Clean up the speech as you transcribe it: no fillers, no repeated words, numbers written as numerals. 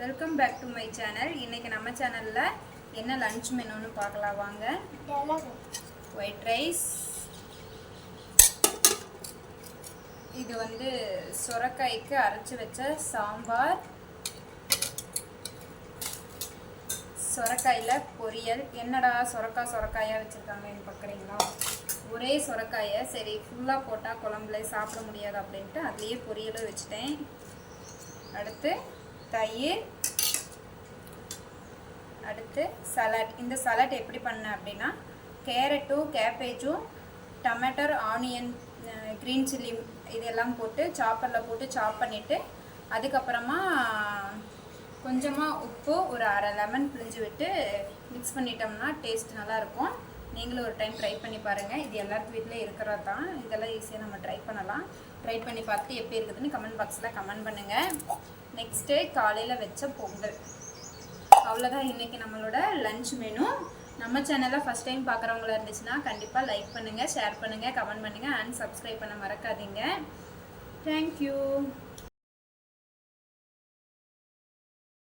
Welcome back to my channel. இன்றைக்கி நம்ம சேனலில் என்ன லன்ச் மெனுன்னு பார்க்கலாம் வாங்க. ஒயிட் ரைஸ், இது வந்து சொரக்காய்க்கு அரைச்சி வச்ச சாம்பார், சொரக்காயில் பொரியல். என்னடா சொரக்காயாக வச்சுருக்காங்கன்னு பார்க்குறீங்களா? ஒரே சொரக்காயை சரி ஃபுல்லாக போட்டால் குழம்புல சாப்பிட முடியாது அப்படின்ட்டு அதுலேயே பொரியலும் வச்சுட்டேன். அடுத்து தயிர், அடுத்து சலாட். இந்த சலாட் எப்படி பண்ணேன் அப்படின்னா, கேரட்டும் கேபேஜும் டொமேட்டோ ஆனியன் க்ரீன் சில்லி இதெல்லாம் போட்டு சாப்பரில் போட்டு சாப் பண்ணிவிட்டு அதுக்கப்புறமா கொஞ்சமாக உப்பு ஒரு அரை லெமன் பிழிஞ்சு விட்டு மிக்ஸ் பண்ணிட்டோம்னா டேஸ்ட் நல்லாயிருக்கும். நீங்களும் ஒரு டைம் ட்ரை பண்ணி பாருங்கள். இது எல்லாத்து வீட்டிலையும் இருக்கிறது தான். இதெல்லாம் ஈஸியாக நம்ம ட்ரை பண்ணலாம். ட்ரை பண்ணி பார்த்துட்டு எப்படி இருக்குதுன்னு கமெண்ட் பாக்ஸில் கமெண்ட் பண்ணுங்கள். நெக்ஸ்ட்டு காலையில் வச்ச பொங்கல். அவ்வளோதான் இன்றைக்கி நம்மளோட லன்ச் மெனு. நம்ம சேனலில் ஃபஸ்ட் டைம் பார்க்குறவங்களா இருந்துச்சுன்னா கண்டிப்பாக லைக் பண்ணுங்கள், ஷேர் பண்ணுங்கள், கமெண்ட் பண்ணுங்கள் அண்ட் சப்ஸ்கிரைப் பண்ண மறக்காதீங்க. தேங்க்யூ.